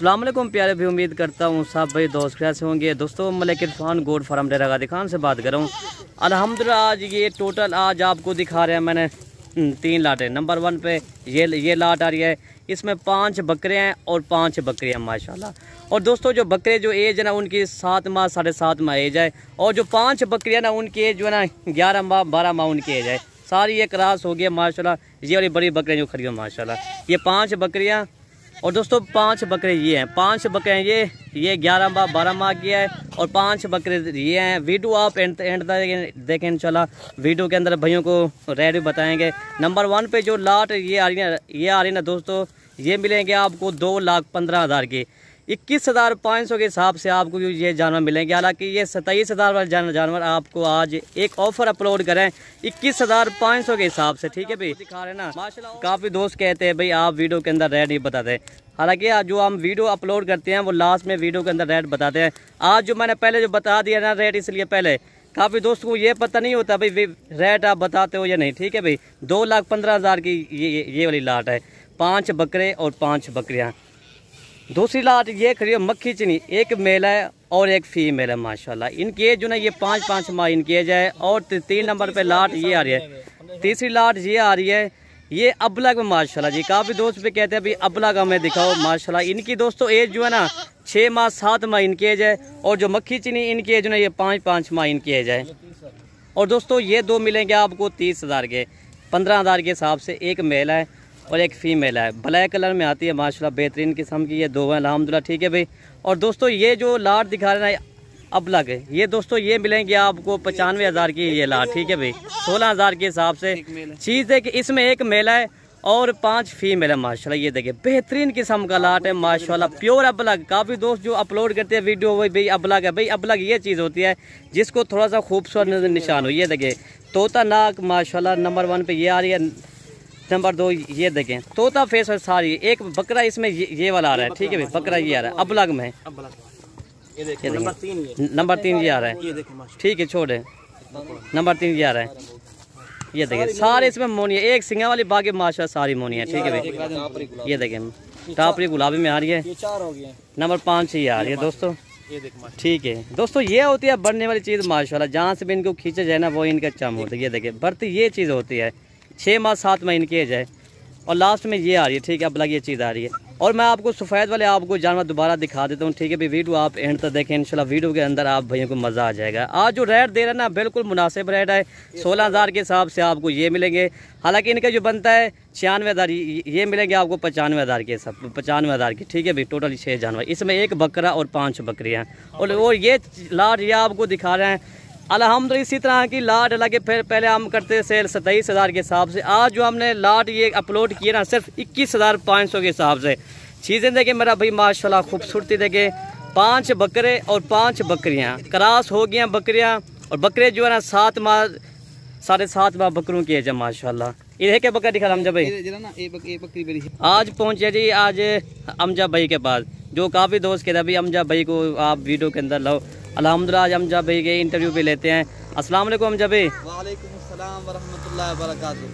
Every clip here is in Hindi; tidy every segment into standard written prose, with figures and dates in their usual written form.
अस्सलाम वालेकुम प्यारे भी, उम्मीद करता हूँ सब भाई दोस्त कैसे होंगे। दोस्तों मलिक इरफान गोट फार्म डेरा गाजी खान से बात कर रहा हूँ। अल्हम्दुलिल्लाह आज ये टोटल आज आपको दिखा रहे हैं मैंने 3 लाटें। नंबर 1 पे ये लाट आ रही है, इसमें 5 बकरे हैं और 5 बकरियाँ माशाल्लाह। और दोस्तों जो बकरे जो एज है ना उनकी 7 माह 7.5 माह एज है, और जो 5 बकरियाँ ना उनकी एज जो है ना 11 माह 12 माह उनकी एज है। सारी ये क्रॉस हो गया माशाल्लाह। ये वाली बड़ी बकरियाँ जो खड़ी हो माशाल्लाह, ये 5 बकरियाँ। और दोस्तों 5 बकरे ये हैं, 5 बकरे हैं ये 11 माह 12 माह की है, और 5 बकरे ये हैं। वीडियो आप एंड तक देखें इंशाल्लाह। वीडियो के अंदर भाइयों को रेट भी बताएंगे। नंबर 1 पे जो लाट ये आ रही है ना दोस्तों, ये मिलेंगे आपको 2,15,000 की। 21,500 के हिसाब से आपको ये जानवर मिलेंगे। हालांकि ये 27,000 वाले जानवर आपको आज एक ऑफर अपलोड करें 21,500 के हिसाब से, ठीक है भाई। दिखा रहे ना माशाल्लाह। काफ़ी दोस्त कहते हैं भाई आप वीडियो के अंदर रेट नहीं बताते। हालांकि आज जो हम वीडियो अपलोड करते हैं वो लास्ट में वीडियो के अंदर रेट बताते हैं। आज जो मैंने पहले जो बता दिया ना रेट, इसलिए पहले काफ़ी दोस्तों को ये पता नहीं होता भाई रेट आप बताते हो या नहीं, ठीक है भाई। 2,15,000 की ये वाली लाट है, 5 बकरे और 5 बकरियाँ। दूसरी लाट ये खड़ी है मक्खी चनी, एक मेल है और एक फीमेल है माशाल्लाह। इनकी एज जो ना ये 5 माह इनकी एज है। और 3 नंबर पे लाट ये आ रही है। तीसरी लाट ये आ रही है, ये अबलग में माशाल्लाह जी। काफ़ी दोस्त भी कहते हैं भाई अबलग हमें दिखाओ माशाल्लाह। इनकी दोस्तों एज जो है ना 6 माह 7 माह इनकी एज है। और जो मक्खी चनी इनकी एज ना ये 5 माह इनकी एज है। और दोस्तों ये 2 मिलेंगे आपको 30,000 के। 15,000 के हिसाब से एक मेल है और एक फीमेल है, ब्लैक कलर में आती है माशाल्लाह। बेहतरीन किस्म की ये 2 हैं अल्हम्दुलिल्लाह, ठीक है भाई। और दोस्तों ये जो लाट दिखा रहे हैं अबलग है, ये दोस्तों ये मिलेंगे आपको 95,000 की ये लाट, ठीक है भाई। 16,000 के हिसाब से चीज़ है कि इसमें एक मेल है और 5 फीमेल है माशाल्लाह। ये देखिए बेहतरीन किस्म का लाट है माशाल्लाह, प्योर अबलग। काफ़ी दोस्त जो अपलोड करते हैं वीडियो वही भाई अबलग है। भाई अबलग ये चीज़ होती है जिसको थोड़ा सा खूबसूरत निशान हो। ये देखिए तोता नाक माशाल्लाह। नंबर 1 पे ये आ रही है। नंबर 2 ये देखें तोता फेस और सारी। एक बकरा इसमें ये वाला आ रहा है, ठीक है भाई। बकरा ये आ रहा है अबलग में। ये नंबर 3 ये आ रहा है, ठीक है छोड़े। नंबर 3 ये आ रहा है। ये देखिए सारे इसमें मोनी है, एक सिंगा वाली बाकी माशाल्लाह सारी मोनी है, ठीक है भाई। ये देखें टापरी गुलाबी में आ रही है। नंबर 5 ये आ रही है दोस्तों, ठीक है दोस्तों। ये होती है बढ़ने वाली चीज़ माशाल्लाह। जहाँ से भी इनको खींचे जाए ना वो इनका चम होता है। ये देखिए बढ़ती ये चीज़ होती है। 6 माह 7 माह इनकी एज है। और लास्ट में ये आ रही है, ठीक है अबलग ये चीज़ आ रही है। और मैं आपको सफ़ेद वाले आपको जानवर दोबारा दिखा देता हूँ, ठीक है भाई। वीडियो आप एंड तक देखें इंशाल्लाह। वीडियो के अंदर आप भैया को मज़ा आ जाएगा। आज जो रेट दे रहे हैं ना बिल्कुल मुनासिब रेट है। 16,000 के हिसाब से आपको ये मिलेंगे। हालांकि इनका जो बनता है 96,000, ये मिलेंगे आपको 95,000 के हिसाब 95,000 की, ठीक है भाई। टोटल 6 जानवर, इसमें एक बकरा और 5 बकरियाँ। और ये लाट ये आपको दिखा रहे हैं अल्हम्दुलिल्लाह। इसी तरह की लाट लगे फिर पहले हम करते सेल 27,000 के हिसाब से। आज जो हमने लाट ये अपलोड किए ना सिर्फ 21,500 के हिसाब से। चीज़ें देखें मेरा भाई माशाल्लाह, खूबसूरती देखें। 5 बकरे और 5 बकरियाँ क्रॉस हो गई बकरियाँ। और बकरे जो है ना 7 माह 7.5 माह बकरों की है माशाल्लाह। ये क्या बकरा दिखा अमजा भाई। आज पहुँचे जी आज अमजा भाई के पास, जो काफ़ी दोस्त कहते हैं भाई अमजा भाई को आप वीडियो के अंदर लो। अल्हम्दुलिल्लाह आज अमजा भाई के इंटरव्यू पे लेते हैं। अस्सलाम वालेकुम अमजा भाई। वालेकुम अस्सलाम वरहमतुल्लाहि वबरकातुहू।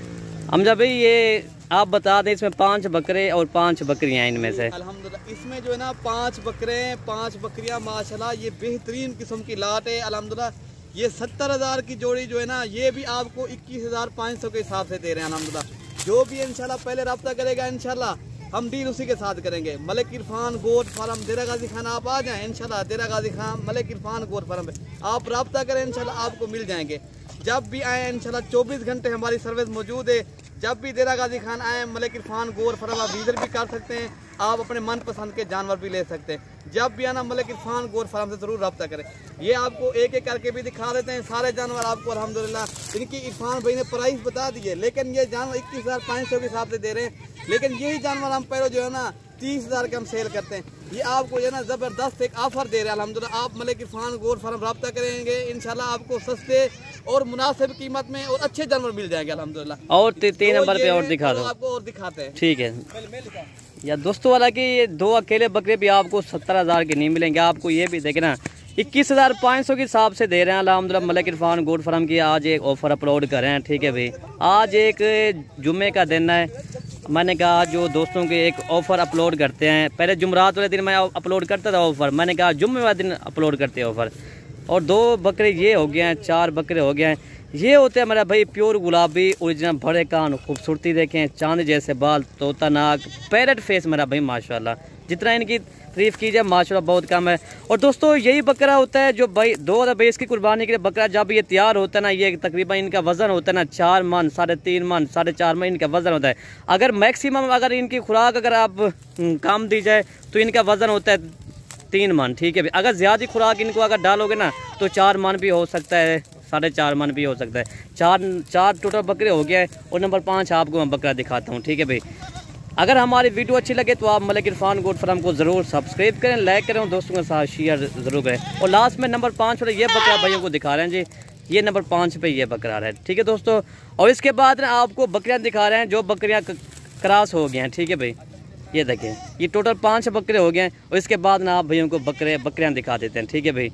अमजा भाई ये आप बता दें इसमें 5 बकरे और 5 बकरियां हैं इनमें से। अल्हम्दुलिल्लाह इसमें जो है ना 5 बकरे 5 बकरियां माशाल्लाह। ये बेहतरीन किस्म की लाट है अल्हम्दुलिल्लाह। ये 70,000 की जोड़ी जो है ना ये भी आपको 21,500 के हिसाब से दे रहे हैं अल्हम्दुलिल्लाह। जो भी इंशाल्लाह पहले रब्ता करेगा इंशाल्लाह हम डील उसी के साथ करेंगे। मलिक इरफान गोट फार्म डेरा गाजी खान आप आ जाएं इंशाल्लाह। डेरा गाजी खान मलिक इरफान गोट फार्म पे आप रब्ता करें इंशाल्लाह आपको मिल जाएंगे। जब भी आए इंशाल्लाह 24 घंटे हमारी सर्विस मौजूद है। जब भी डेरा गाजी खान आए मलिक इरफान गोट फार्म आप विजिट भी कर सकते हैं। आप अपने मनपसंद के जानवर भी ले सकते हैं। जब भी आना मलिक इरफान गोट फार्म से ज़रूर रब्ता करें। ये आपको एक एक करके भी दिखा देते हैं सारे जानवर आपको अल्हम्दुलिल्लाह। इनकी इरफान भाई ने प्राइस बता दी है, लेकिन ये जानवर 21,500 के हिसाब से दे रहे हैं। लेकिन यही जानवर हम पहले जो है ना 30,000 के हम सेल करते हैं। ये आपको जो है ना ज़बरदस्त एक ऑफर दे रहे हैं अल्हम्दुलिल्लाह। आप मलिक इरफान गोट फार्म रब्ता करेंगे इंशाल्लाह आपको सस्ते और मुनासिब कीमत में और अच्छे जानवर मिल जाएंगे अल्हम्दुलिल्लाह। और 3 नंबर पे और दिखा दो आपको और दिखाते हैं, ठीक है या दोस्तों। वाला कि ये 2 अकेले बकरे भी आपको 70,000 के नहीं मिलेंगे। आपको ये भी देखना 21,500 के हिसाब से दे रहे हैं अल्हम्दुलिल्लाह। मलिक इरफान गोट फार्म की आज एक ऑफ़र अपलोड कर रहे हैं, ठीक है भाई। आज एक जुम्मे का दिन है मैंने कहा जो दोस्तों के एक ऑफ़र अपलोड करते हैं, पहले जुमरात वाले दिन मैं अपलोड करता था ऑफ़र, मैंने कहा जुम्मे वाले दिन अपलोड करते हैं ऑफ़र। और 2 बकरे ये हो गए हैं, 4 बकरे हो गए हैं। ये होते हैं मेरा भाई प्योर गुलाबी ओरिजिनल, बड़े कान, खूबसूरती देखें, चांद जैसे बाल, तोता नाक, पैरेट फेस मेरा भाई माशाल्लाह। जितना इनकी तारीफ़ कीजिए माशाल्लाह बहुत कम है। और दोस्तों यही बकरा होता है जो भाई 2022 की कुर्बानी के लिए बकरा जब ये तैयार होता है ना, ये तकरीबन इनका वज़न होता है ना 4 मन, 3.5 मन, 4.5 मन इनका वज़न होता है। अगर मैक्सिमम अगर इनकी खुराक अगर आप कम दी जाए तो इनका वज़न होता है 3 मन, ठीक है। अगर ज़्यादा खुराक इनको अगर डालोगे ना तो 4 मन भी हो सकता है, 4.5 मन भी हो सकता है। 4 टोटल बकरे हो गया है। और नंबर 5 आपको मैं बकरा दिखाता हूँ, ठीक है भाई। अगर हमारी वीडियो अच्छी लगे तो आप मलिक इरफान गोट फार्म को ज़रूर सब्सक्राइब करें, लाइक करें और दोस्तों के साथ शेयर ज़रूर करें। और लास्ट में नंबर 5 वाला ये बकरा भाइयों को दिखा रहे हैं जी, ये नंबर 5 पे ये बकरा है, ठीक है दोस्तों। और इसके बाद ना आपको बकरियाँ दिखा रहे हैं जो बकरियाँ क्रॉस हो गए हैं, ठीक है भाई। ये देखें, ये टोटल 5 बकरे हो गए हैं। और इसके बाद ना आप भैयों को बकरियाँ दिखा देते हैं, ठीक है भाई।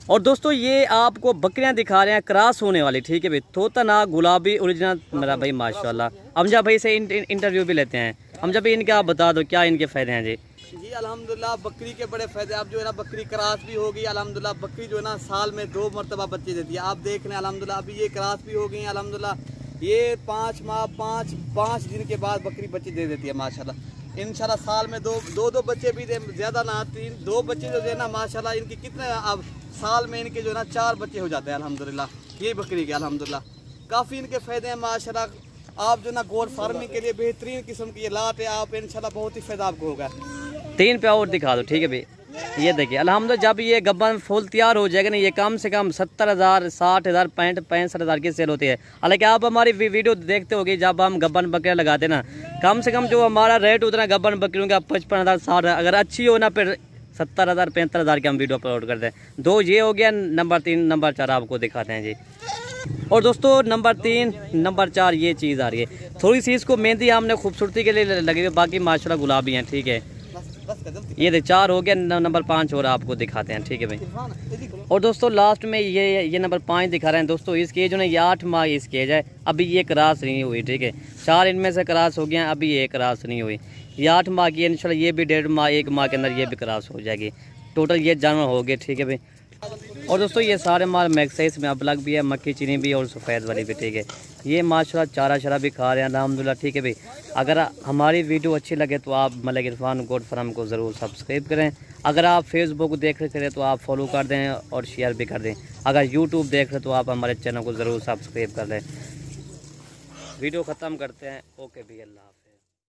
और दोस्तों ये आपको बकरियां दिखा रहे हैं क्रॉस होने वाली, ठीक है भाई। तोता नाक गुलाबी ओरिजिनल मेरा भाई माशाल्लाह। अमजा भाई से इंटरव्यू भी लेते हैं। अमजा भाई इनके आप बता दो क्या इनके फ़ायदे हैं जी। जी अल्हम्दुलिल्लाह बकरी के बड़े फ़ायदे। आप जो है ना बकरी क्रॉस भी होगी अल्हम्दुलिल्लाह। बकरी जो है ना साल में 2 मरतबा बच्चे देती है। आप देख रहे हैं अल्हम्दुलिल्लाह अभी ये क्रॉस भी हो गई अल्हम्दुलिल्लाह। ये 5 माह 5 दिन के बाद बकरी बच्चे दे देती है माशाल्लाह। इंशाल्लाह साल में दो बच्चे भी दे, ज़्यादा ना 2 बच्चे जो है ना माशाल्लाह। इनके कितने अब साल में इनके जो है ना 4 बच्चे हो जाते हैं अल्हम्दुलिल्लाह ये बकरी के अल्हम्दुलिल्लाह। काफ़ी इनके फ़ायदे हैं माशाल्लाह। आप जो ना गोट फार्मिंग के लिए बेहतरीन किस्म की ये लाट है, आप इंशाल्लाह बहुत ही फ़ायदा आपको होगा। 3 पे और दिखा दो, ठीक है भाई। ये देखिए अल्हम्दुलिल्लाह जब ये गब्बन फुल तैयार हो जाएगा ना, ये कम से कम 70,000, 60,000, 65,000 की सेल होती है। हालांकि आप हमारी वीडियो देखते होगी जब हम गब्बन बकरियाँ लगाते ना, कम से कम जो हमारा रेट उतना गब्बन बकरियों का 55,000, 60,000, अगर अच्छी हो ना फिर 70,000, 75,000 की हम वीडियो अपलोड करते हैं। 2 ये हो गया, नंबर 3 नंबर 4 आपको दिखाते हैं जी। और दोस्तों नंबर 3 नंबर 4 ये चीज़ आ रही है, थोड़ी सी इसको मेहंदी हमने खूबसूरती के लिए लगी हुई, बाकी माशाल्लाह गुलाबी हैं, ठीक है। ये 4 हो गया, नंबर 5 और आपको दिखाते हैं, ठीक है भाई। और दोस्तों लास्ट में ये नंबर 5 दिखा रहे हैं दोस्तों। इसकी एज ने 8 माह इसकी एज है, अभी ये क्रॉस नहीं हुई, ठीक है। 4 इनमें से क्रॉस हो गया, अभी ये क्रॉस नहीं हुई। ये 8 माह की है, इंशाल्लाह ये भी 1.5 माह 1 माह के अंदर ये भी क्रॉस हो जाएगी। टोटल ये जानवर हो गए, ठीक है भाई। और दोस्तों ये सारे माल मैक्साइज में अब लग भी है, मक्की चीनी भी और सफ़ेद वाली भी, ठीक है। ये माशाल्लाह चारा शरा भी खा रहे हैं अल्हम्दुलिल्लाह, ठीक है भाई। अगर हमारी वीडियो अच्छी लगे तो आप मलिक इरफान गोट फार्म को ज़रूर सब्सक्राइब करें। अगर आप फेसबुक देख रहे तो आप फॉलो कर दें और शेयर भी कर दें। अगर यूट्यूब देख रहे तो आप हमारे चैनल को ज़रूर सब्सक्राइब कर दें। वीडियो ख़त्म करते हैं, ओके भी, अल्लाह।